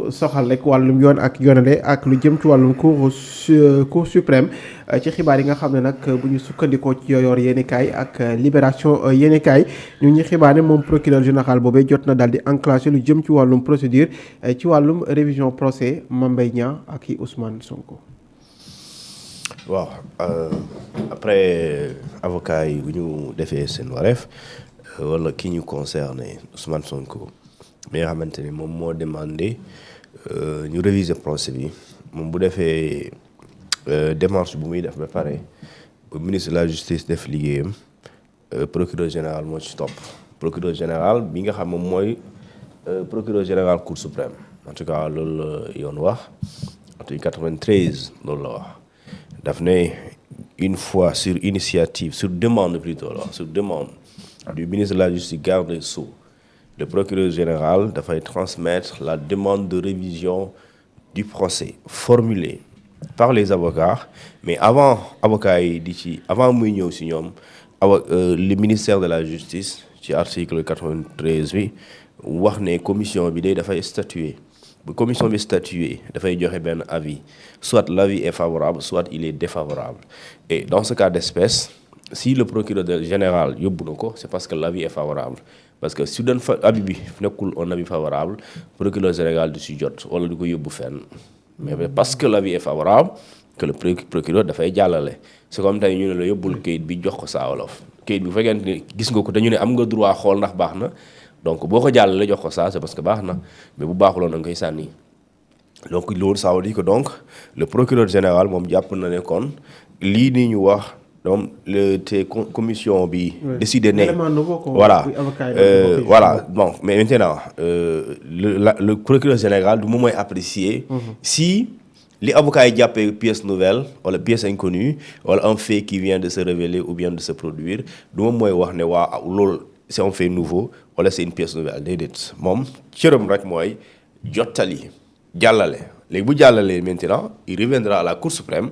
lu soxal rek wàllum yoon ak yoonale ak lu jëm ci wàllum cour suprême ci xibaar yi nga xam ne nag bu ñu sukkandikoo ci Yoor yéenekaay ak Libération yéenekaay ñu xibaar ne moom procureur général boobee jot na daal di enclenché lu jëm ci wàllum procédure ci wàllum révision procès Mame Mbaye Niang ak i Ousmane Sonko. waaw après avocat yi bu ñu defee seen wareef wala ki ñu concerné Ousmane Sonko mi nga xamante ni moom moo demandé ñu réviser procès bi moom bu defee démarche bu muy def ba pare ba ministre de la justice def liggéeyam procureur général moo ci topp procureur général bi nga xam moom mooy procureur général cour suprême en tout cas loolu la yoon wax en 93 loolu la wax daf ne une fois sur initiative sur demande plutôt là sur demande du ministre de la justice garde des Sceaux le procureur général dafay transmettre la demande de révision du procès formulée par les avocats mais avant avocats yi di ci avant muy ñëw si ñoom le ministère de la justice ci article 93 bi wax ne commission bi day dafay statuer bu commission bi statuer dafay joxe benn avis soit l'avis est favorable soit il est défavorable et dans ce cas d'espèce si le procureur général yóbbu na ko c'est parce que l'avis est favorable parce que su doon avis bi nekkul un avis favorable procureur général du si jot wala du ko yóbbu fenn mais parce que l'avis est favorable que le procureur dafay jàllale c'est comme tey ñu ne la yóbbul kayit bi jox ko Saa Wolof kayit bi bu fekkente ne gis nga ko dañu ne am nga droit xool ndax baax na donc boo ko jàllale jox ko saa c'est parce que baax na mais bu baaxuloon da nga koy sànni donc loolu ça veut dire que donc le procureur général moom jàpp na ne kon lii nii ñu wax donc te commission bi décidé ne voilà voilà bon mais maintenant le procureur général du moom mooy apprécier si li avocat yi jàppee pièce nouvelle wala pièce inconnue wala un fait qui vient de se révéler ou bien de se produire du moom mooy wax ne waa loolu c'est un fait nouveau wala c'est une pièce nouvelle déedéet moom cëram rek mooy jottali jàllale léegi bu jàllalee maintenant il reviendra à la cour suprême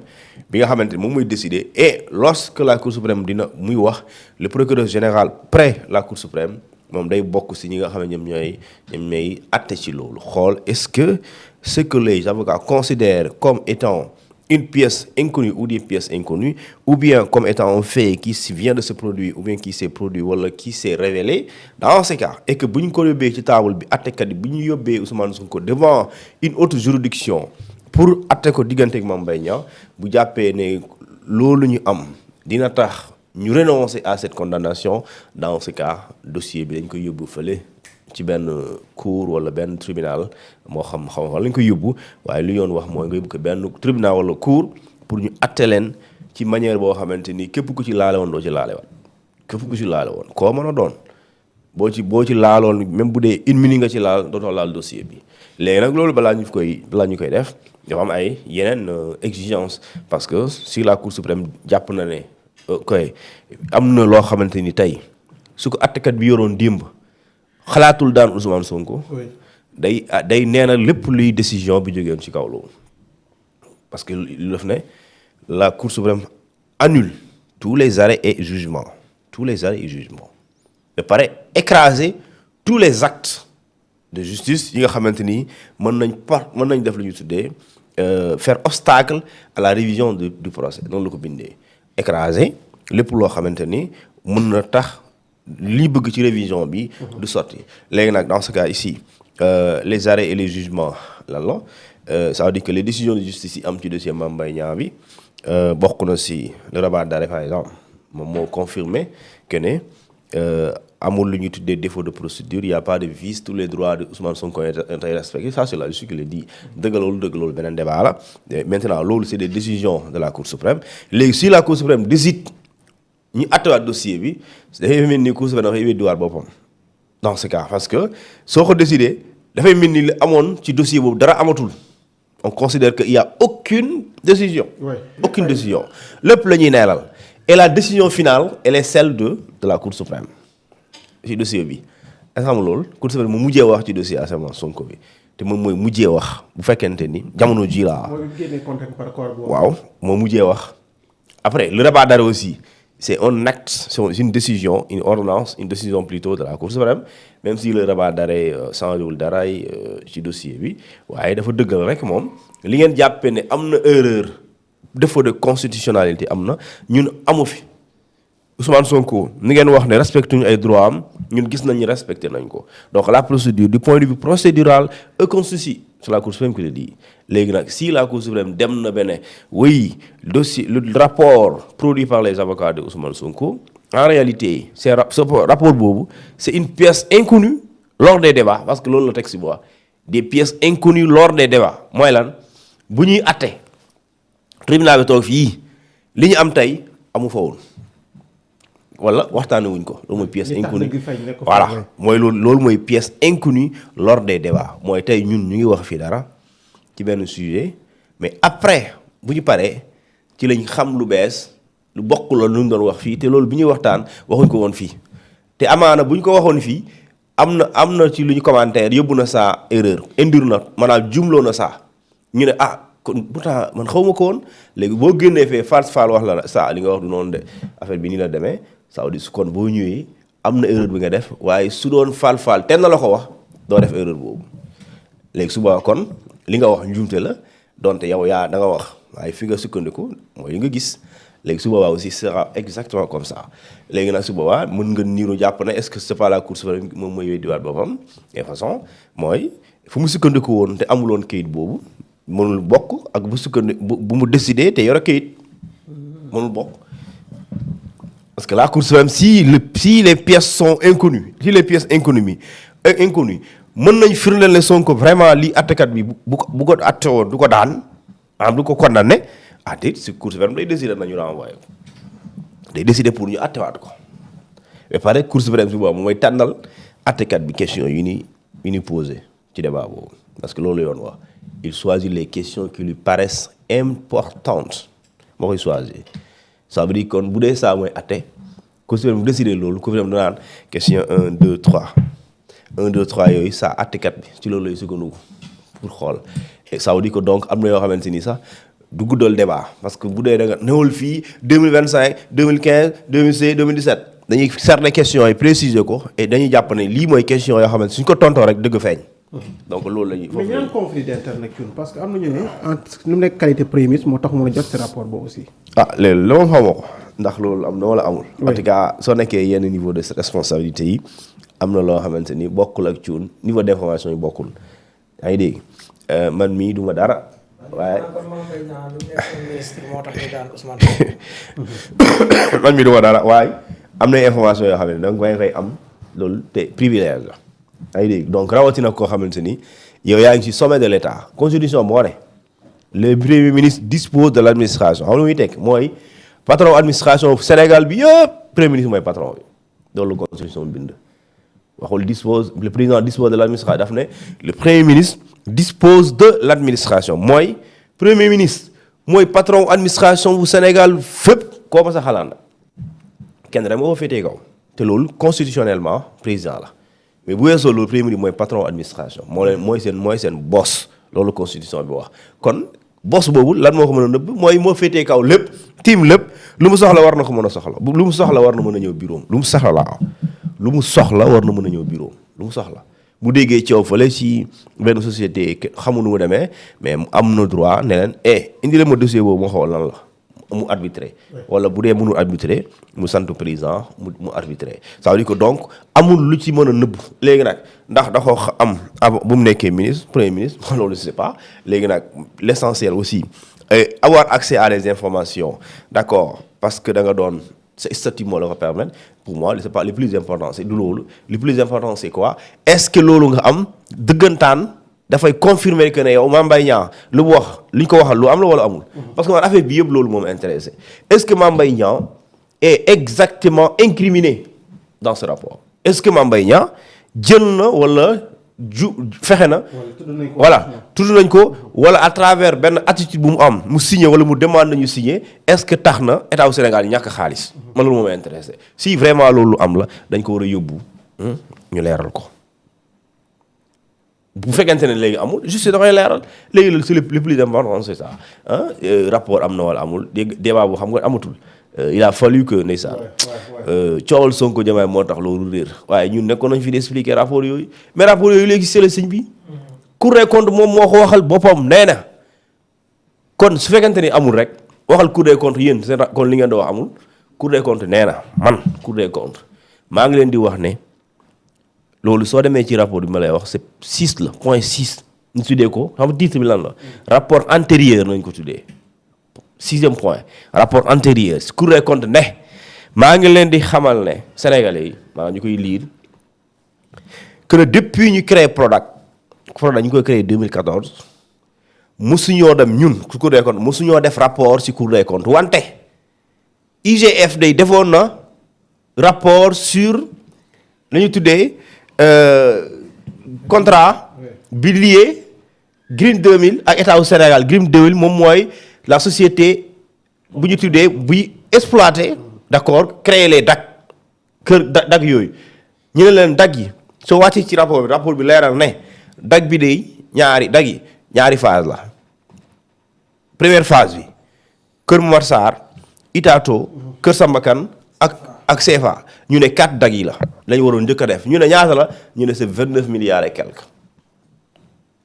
bi nga xamante ni moom mooy décider et lorsque la cour suprême dina muy wax le procureur général près la cour suprême moom day bokk si ñi nga xam ne ñoom ñooy atte ci loolu xool est-ce que ce que les avocats considèrent comme étant une pièce inconnue ou des pièces inconnues ou bien comme étant un fait qui vient de se produire ou bien qui s'est produit wala qui s'est révélé dans ces cas et que bu ñu ko yóbbee ci table bi attekat yi bu ñu yóbbee Ousmane Sonko devant une autre juridiction pour atte ko diggante ak Mame Mbaye Niang bu jàppee ne loolu ñu am dina tax ñu renoncer à cette condamnation dans ce cas dossier bi dañ koy yóbbu fële ci benn cour wala benn tribunal moo xam lañ koy yóbbu waaye lu yoon wax mooy nga yóbbu ko benn tribunal wala cour pour ñu atte leen ci manière boo xamante ni képp ku ci laale woon doo ci laale waat képp ku ci laale woon koo mën a doon boo ci laaloon même bu dee une minute nga ci laal dootoo laal dossier bi léegi nag loolu balaa ñu koy def dafa am ay yeneen exigence parce que si la cour suprême jàpp na ne koy am na loo xamante ni tey su ko attekat bi yoroon démb xalaatul daan Ousmane Sonko day nee na lépp luy décision bi jógeen ci kaw loolu parce que lu def ne la Cour suprême annule tous les arrêts et jugements ba pare écraser tous les actes de justice yi nga xamante ni mën nañ def lu ñu tuddee faire obstacle à la révision du procès noonu la ko bindee écraser lépp loo xamante ni mën na tax li bëgg ci révision bi du sotti léegi nag dans ce cas ici les arrêts et les jugements lan la ça veut dire que les décisions de justice yi am ci dossier Mame Mbaye Niang bi bokk na si le rabat d'arrêt par exemple moom moo confirmé que ne amul lu ñuy tuddee défaut de procédure il y a pas de vice tous les droits de Ousmane Sonko ont été respectés ça c'est la justice qui le dit dëgg loolu beneen débat la maintenant loolu c'est des décisions de la Cour suprême léegi si la Cour suprême décide ñu attewaat dossier bi dafay mel ni Cour suprême dafay weddiwaat boppam dans ce cas parce que soo ko décidé dafay mel ni li amoon ci dossier boobu dara amatul on considère que il y a aucune décision aucune décision lépp la ñuy neelal et la décision finale elle est celle de la Cour suprême ci dossier bi est-ce que xam nga loolu Cour suprême mu mujjee wax ci dossier Ousmane Sonko bi te moom mooy mujjee wax bu fekkente ni jamono ji laa waaw moo mujjee wax après le rabat d'arrêt aussi c'est un acte, c'est une décision, une ordonnance, une décision plutôt de la Cour suprême, même si le rabat d'arrêt changewul dara ci dossier bi waaye dafa dëggal rek moom li ngeen jàppee ne am na erreur défaut de constitutionnalité am na ñun amu fi Ousmane Sonko ni ngeen wax ne respecté ñu ay droits am ñun gis nañ ni respecté nañ ko donc la procédure du point de vue procédural aucun souci. C'est la Cour suprême qui le dit. Léegi nag si la Cour suprême dem na benn oui dossier le rapport produit par les avocats de Ousmane Sonko en réalité ce rapport boobu c'est une pièce inconnue lors des débats parce que loolu la texte bi wax des pièces inconnues lors des débats mooy lan bu ñuy atte tribunal bi toog fii li ñu am tey amu fa woon wala waxtaane wuñ ko loolu mooy pièce inconnue voilà mooy loolu mooy pièce inconnue lors des débats mooy tey ñun ñu ngi wax fii dara ci benn sujet mais après bu ñu paree ci lañ xam lu bees lu bokk la lu ñu doon wax fii te loolu bi ñuy waxtaan waxuñ ko woon fii te amaana bu ñu ko waxoon fii am na ci lu ñu commentaire yóbbu na saa erreur indur na maanaam jumloo na saa ñu ne kon pourtant man xaw ma ko woon léegi boo génnee fee Fall wax la saa li nga wax du noonu de affaire bi nii la demee ça veut dire kon boo ñëwee am na erreur bi nga def waaye su doon Fall ten na la ko wax doo def erreur boobu léegi suba kon li nga wax njuumte la donte yow yaa da nga wax waaye fi nga sukkandiku mooy li nga gis léegi su boobaa aussi sera exactement comme ça léegi nag su boobaa mën nga niiru jàpp ne est-ce que c'est pas la Cour suprême moom mooy weddiwaat boppam de façon mooy fu mu sukkandiku woon te amuloon kayit boobu mënul bokk ak bu sukkandiku bu mu décidé te yore kayit mënul bokk parce que la Cour suprême si les pièces sont inconnues si les pièces inconnues mën nañ firndeel ne Sonko vraiment lii attekat bi bu ko atte woon du ko daan du ko condamné déet si Cour suprême day décider nañu renvoyé ko day décider pour ñu attewaat ko mais pare Cour suprême si boobu mooy tànnal attekat bi question yu ni posé ci débat boobu parce que loolu yoon wax il choisit les questions qui lui paraissent importantes moo koy choisir ça veut dire kon bu dee saa mooy atte Cour suprême bu décider loolu Cour suprême danaan question 1 2 3 yooyu saa attekat bi ci loolu lay sukkandiku pour xool et ça veut dire que donc am na yoo xamante ni sax du guddal débat parce que bu dee da nga newul fii 2025 2015 2016 2017 dañuy cerner questions yi préciser ko et dañuy jàpp ne lii mooy question yoo xamante suñ ko tontoo rek dëgg feeñ. donc loolu la ñuy. mais ñaan conflit d'intérêt parce que am na ñu ne nu mu nekk qualité premier ministre moo tax mën a jot ci rapport boobu aussi. léegi la moom xamoo ko ndax loolu am na wala amul. en tout cas soo nekkee yenn niveau de responsabilité yi am na loo xamante ni bokkul ak cuun niveau d'information yi bokkul yaa ngi dégg man mii duma dara. waaye man mii duma dara waaye am na information yoo xam ne donc ngay am loolu te privilège la ay dégg donc rawatina koo xamante ni yow yaa ngi ci sommet de l'État constitution moo ne le premier ministre dispose de l'administration xam lu muy teg mooy patron administration Sénégal bi yëpp premier ministre mooy patron bi loolu constitution bind waxul dispose le président dispose de l'administration daf ne le premier ministre dispose de l'administration mooy premier ministre mooy patron administration bu Sénégal fépp koo ma sa xalaat kenn rek moo ko féetee kaw te loolu constitutionnellement président la mais bu weesoo loolu premier ministre mooy patron administration mooy seen boss loolu constitution bi wax kon boss boobu lan moo ko mën a nëbb mooy moo féetee kaw lépp tiim lépp lu mu soxla war na ko mën a soxla lu mu soxla war na mën a ñëw bureau lu mu soxla war na mën a ñëw bureau lu mu soxla bu déggee coow fële ci benn société xamu nu mu demee mais am na droit ne leen indi leen ma dossier boobu moo xool lan la mu arbitrer wala bu dee mënul arbitrer mu sant président mu arbitrer ça veut dire que donc amul lu ci mën a nëbb léegi nag ndax da ko am bu mu nekkee ministre premier ministre loolu je sais pas léegi nag l'essentiel aussi avoir accès à des informations d'accord parce que da nga doon sa statut moo la ko permettre pour moi c'est pas le plus important c'est du loolu le plus important c'est quoi est-ce que loolu nga am dëggantaan dafay confirmer que ne yow Mame Mbaye Niang lu mu wax li ñu ko waxal lu am la wala amul parce que man affaire bi yëpp loolu moom intéressé est-ce que Mame Mbaye Niang est exactement incriminé dans ce rapport est-ce que Mame Mbaye Niang jël na wala fexe na voilà tudd nañ ko wala à travers benn attitude bu mu am mu signé wala mu demande nañu signé est-ce que tax na état wu Sénégal ñàkk xaalis man loolu moom intéressé si vraiment loolu am la dañ ko war a yóbbu ñu leeral ko bu fekkente ne léegi amul juste da koy leeral léegi loolu c'est le plus important c'est ça rapport am na wala amul débat boo xam nga amatul il a fallu que ndeysaan coowal Sonko Diomaye moo tax loolu réer waaye ñun nekkoon nañ fi di expliquer rapport yooyu mais rapport yooyu léegi c'est le sëñ bi Cour des comptes moom moo ko waxal boppam nee na kon su fekkente ni amul rek waxal Cour des comptes yéen seen kon li ngeen di wax amul Cour des comptes nee na man Cour des comptes maa ngi leen di wax ne loolu soo demee ci rapport bi ma lay wax c'est 6 la point 6 ñu tuddee ko xam nga titre bi lan la rapport antérieur nañ ko tuddee 6e point rapport antérieur Cour des comptes ne maa ngi leen di xamal ne sénégalais yi maa ñu koy lire que depuis ñu créé Prodac ñu koy créé 2014 mosuñoo dem ñun Cour des comptes mosuñoo def rapport ci Cour des comptes wante IGF day defoon na rapport sur la ñu tuddee contrat bi lié Green 2000 ak état wu Sénégal Green 2000 moom mooy la société bu ñu tuddee buy exploiter d'accord créer les DAC kër DAC yooyu ñu ne leen DAC yi soo wàccee ci rapport bi leeral ne DAC bi de ñaari DAC yi ñaari phase la première phase bi Kër Momar Sarr Itato Kër Samba Kane ak CFA ñu ne 4 DAC yi la lañu waroon njëkk a def ñu ne ñaata la ñu ne c'est 29 milliards et quelques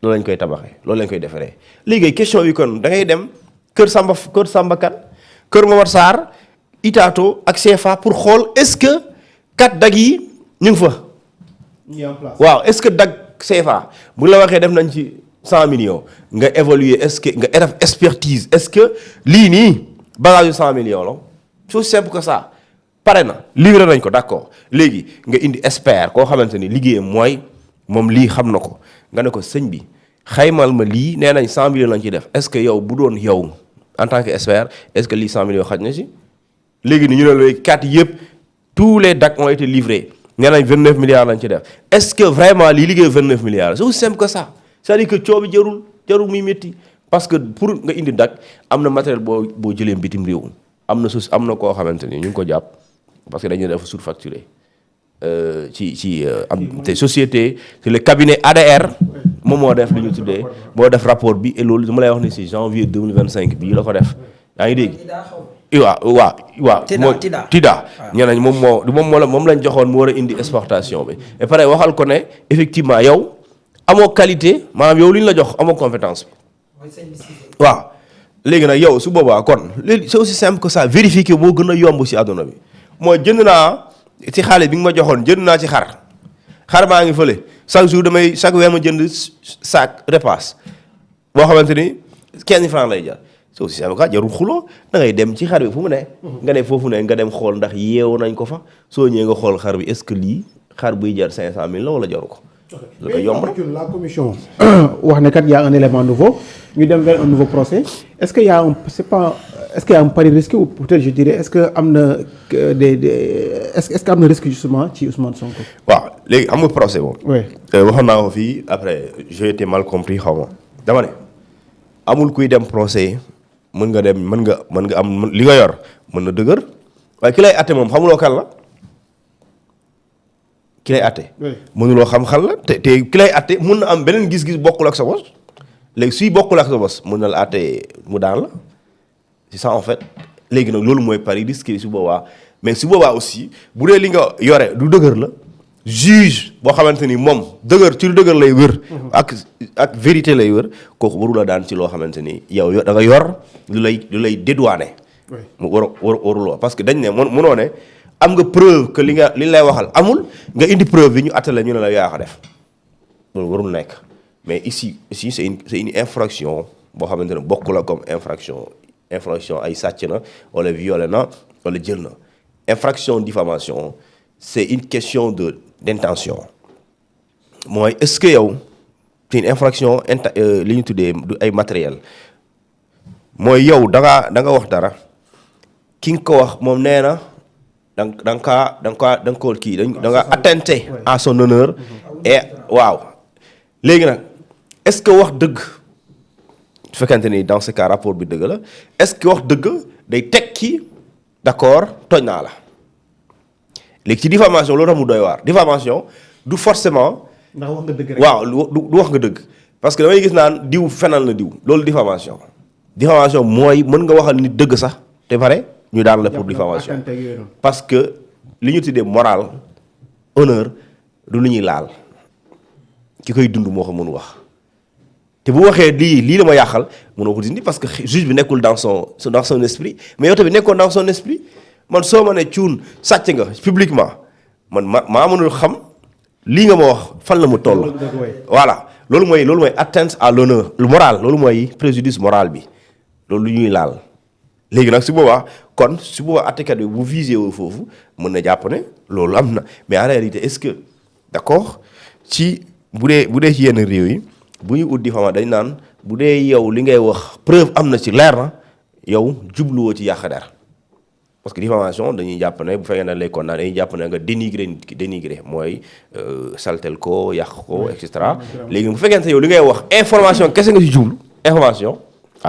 loolu lañ koy tabaxee loolu lañ koy defaree léegi question yi kon da ngay dem Kër Samba Kane Kër Momar Sarr Itato ak CFA pour xool est-ce que 4 DAC yi ñu ngi fa. ñu en place waaw est-ce que DAC CFA bu la waxee def nañ ci 100 millions nga évaluer est-ce que nga def expertise est-ce que lii nii bagage yu 100 millions la c'est aussi simple que ça. pare na livré nañ ko d'accord léegi nga indi expert koo xamante ni liggéeyam mooy moom lii xam na ko nga ne ko sëñ bi xaymal ma lii nee nañ 100 millions lañ ci def est-ce que yow bu doon yow en tant que expert est-ce que lii 100 millions xaj na si léegi ni ñu ne léegi 4 yëpp tous les DAC ont été livrés nee nañ 29 milliards lañ ci def est-ce que vraiment lii liggéey 29 milliards c'est aussi simple que ça c'est-à-dire que coow bi jarul muy métti parce que pour nga indi DAC am na matériel boo jëlee bitim réew am na koo xamante ni ñu ngi ko jàpp parce que dañuy def surfacturé te société c'est le cabinet ADR moom moo def li ñu tuddee moo def rapport bi et loolu dama lay wax ni c'est janvier 2025 bii la ko def yaa ngi dégg. waaw Tida ñeneen moom lañ joxoon mu war a indi exportation bi et pare waxal ko ne effectivement yow amoo qualité maanaam yow li ñu la jox amoo compétence bi waaw léegi nag yow su boobaa kon léegi c'est aussi simple que ça vérifier moo gën a yomb ci àdduna bi mooy jënd naa ci xaalis bi nga ma joxoon jënd naa ci xar maa ngi fële chaque weer ma jënd sac repas boo xamante ni 15 francs lay jar c'est aussi simple que jarul xuloo da ngay dem ci xar bi fu mu ne nga ne foofu ne nga dem xool ndax yeewu nañ ko fa soo ñëwee nga xool xar bi est-ce que lii xar buy jar 500 000 la wala jaru ko la ko yomb la commission wax ne kat y a un élément nouveau ñu dem vers un nouveau procès est-ce que y a un pari risqué ou peut-être je dirais est-ce que am na est-ce que am na risque justement ci Ousmane Sonko. waaw léegi amul procès boobu. oui waxoon naa ko fii après j'ai été mal compris xaw ma dama ne amul kuy dem procès mën nga am li nga yor mën na dëgër waaye ki lay àtte moom xamuloo kan la. ki lay àtte mënuloo xam xal la te ki lay àtte mën na am beneen gis-gis bokkul ak sa bos léegi suy bokkul ak sa bos mën na la àtte mu daan la c'est ça en fait léegi nag loolu mooy pari risqué su boobaa mais su boobaa aussi bu dee li nga yore du dëgër la juge boo xamante ni moom dëgër ci lu dëgër lay wër ak vérité lay wër kooku waru la daan ci loo xamante ni yow da nga yor lu lay dédouaner mu waruloo parce que dañ ne mënoo ne am nga preuve que li lay waxal amul nga indi preuve bi ñu attale ñu ne la yaa ko def loolu warul nekk mais ici c'est une infraction boo xamante ne bokk la comme infraction ay sàcc na wala violé na wala jël na infraction diffamation c'est une question d'intention mooy est-ce que yow c'est une infraction li ñu tuddee du ay matériel mooy yow da nga wax dara ki nga ko wax moom nee na da nga ko kii da nga atteinte à son honneur et waaw léegi nag est-ce que wax dëgg su fekkente ni dans ce cas rapport bi dëgg la est-ce que wax dëgg day tekki d'accord tooñ naa la léegi ci diffamation loolu tax mu doy waar diffamation du forcément ndax wax nga dëgg rek waaw du wax nga dëgg parce que damay gis naan diw fenal na diw loolu diffamation mooy mën nga waxal nit dëgg sax te pare ñu daan la pour diffamation parce que li ñu tuddee moral honneur du lu ñuy laal ki koy dund moo ko mën wax te bu waxee lii la ma yàqal mënoo ko dindi parce que juge bi nekkul dans son esprit mais yow tamit nekkoon dans son esprit man soo ma ne cuun sàcc nga publiquement man maa mënul xam lii nga ma wax fan la mu toll. voilà loolu mooy atteinte à l'honneur le moral loolu mooy préjudice moral bi loolu lu ñuy laal léegi nag su boobaa àttekat bi bu visé woo foofu mën na jàpp ne loolu am na mais en réalité est-ce que d'accord ci bu dee ci yenn réew yi bu ñu ut diffamation dañ naan bu dee yow li ngay wax preuve am na ci leer na yow jubluwoo ci yàq der parce que diffamation dañuy jàpp ne bu fekkee ne lay condamné dañuy jàpp ne nga dénigré mooy saltel ko yàq ko et cetera léegi bu fekkee ne yow li ngay wax information kese nga ci jublu information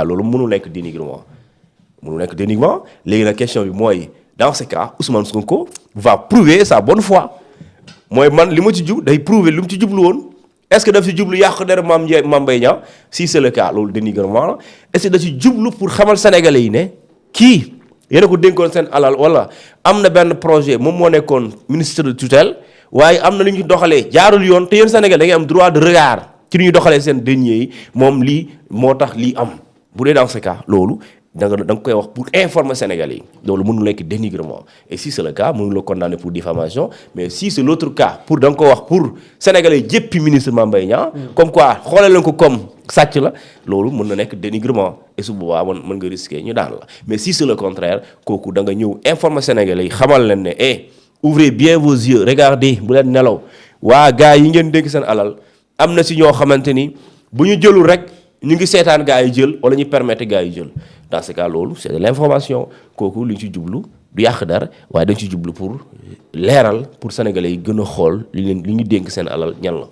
loolu mënul nekk dénigrement léegi nag question bi mooy dans ce cas Ousmane Sonko va prouver sa bonne foi mooy man li ma ci jub day prouver lu mu ci jublu woon est-ce que daf ci jublu yàq der Mame Mbaye Niang si c'est le cas loolu dénigrement la est-ce que daf ci jublu pour xamal sénégalais yi ne kii yéen a ko dénkoon seen alal wala am na benn projet moom moo nekkoon ministre de tutelle waaye am na lu ñu doxalee jaarul yoon te yéen Sénégal da ngay am droit de regard ci lu ñu doxalee seen deniers yi moom lii moo tax lii am bu dee dans ce cas loolu da nga koy wax pour informer Sénégalais yi loolu mënul nekk dénigrement et si c'est le cas mënul la condamner pour diffamation mais si c'est l'autre cas pour da nga ko wax pour Sénégalais jéppi ministre Mame Mbaye Niang comme quoi xoolee leen ko comme sàcc la loolu mën na nekk dénigrement et su boobaa mën nga risquer ñu daan la mais si c'est le contraire kooku da nga ñëw informer Sénégalais yi xamal leen ne ouvrez bien vos yeux regardez bu leen nelaw waa gars yi ngeen dénk seen alal am na si ñoo xamante ni bu ñu jëlul rek ñu ngi seetaan gars yi jël wala ñu permettre gars yi jël dans ce cas loolu c'est de l'information kooku li ñu ci jublu du yàq dara waaye dañ ci jublu pour leeral pour Sénégalais yi gën a xool li ñu dénk seen alal ñan la.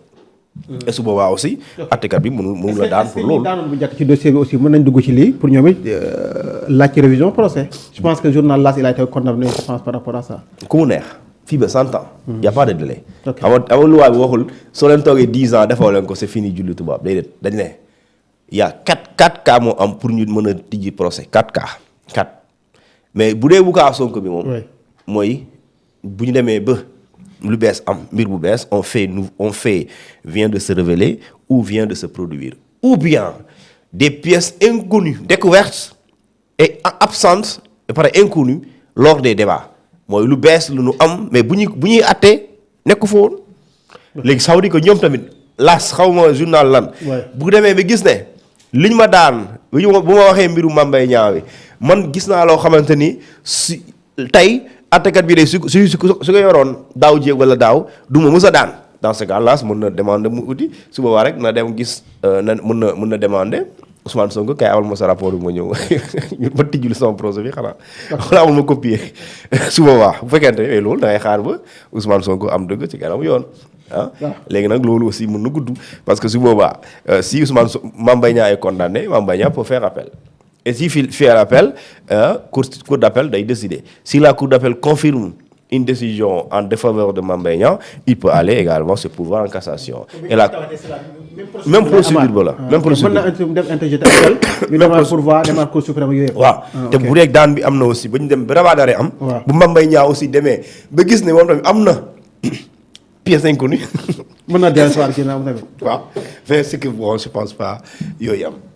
et su boobaa aussi attekat bi mënul la daan pour loolu. daanoon bu njëkk ci dossier bi aussi mën nañ dugg ci lii pour ñoom it laaj ci révision procès. je pense que journal L'As il a été condamné je pense par rapport à ça. ku mu neex fii ba 100 ans. y a pas de délai. ok amul loi bi waxul soo leen toogee 10 ans defoo leen ko c'est fini julli tubaab déedéet dañ ne y a 4 cas moo am pour ñu mën a tijji procès 4 cas 4 mais bu dee bu kaa Sonko bi moom. mooy bu ñu demee ba. lu bees am mbir bu bees on fait vient de se révéler ou vient de se produire ou bien des pièces inconnues découvertes et absentes et par inconnues lors des débats mooy lu bees lu nu am mais bu ñuy attee nekk fa woon léegi ça veut dire que ñoom tamit L'As xaw ma journal lan bu demee ba gis ne liñ ma daan bu ma waxee mbiru Mame Mbaye Niang bi man gis naa loo xamante ni si tey attekat bi de su ko yoroon daaw jéeg wala daaw du ma mës a daan dans ce cas L'As mën na demander mu uti su boobaa rek na dem gis mën na demander Ousmane Sonko kay amal ma sa rapport bi ma ñëw ba tijjul sama procès bi xanaa amal ma copier su boobaa bu fekkente ne loolu da ngay xaar ba Ousmane Sonko am dëgg ci kanam yoon léegi nag loolu aussi mën na gudd parce que su boobaa si Mame Mbaye Niang est condamné Mame Mbaye Niang peut faire appel. Et s'il fait l'appel, cour d'appel doit décider. Si la cour d'appel confirme une décision en défaveur de Mame Mbaye Niang, il peut aller également se pourvoir en cassation. Et la même procédure voilà. Même procédure. Même pourvoir démarrer cour suprême yooyu. waaw te bu dee daan bi am na aussi ba ñu dem ba rabat d'arrêt am. bu Mame Mbaye Niang aussi demee ba gis ne moom tamit am na pièce inconnue. mën na dellusiwaat ci naam tamit. waaw mais c'est que bon je pense pas yooyu am.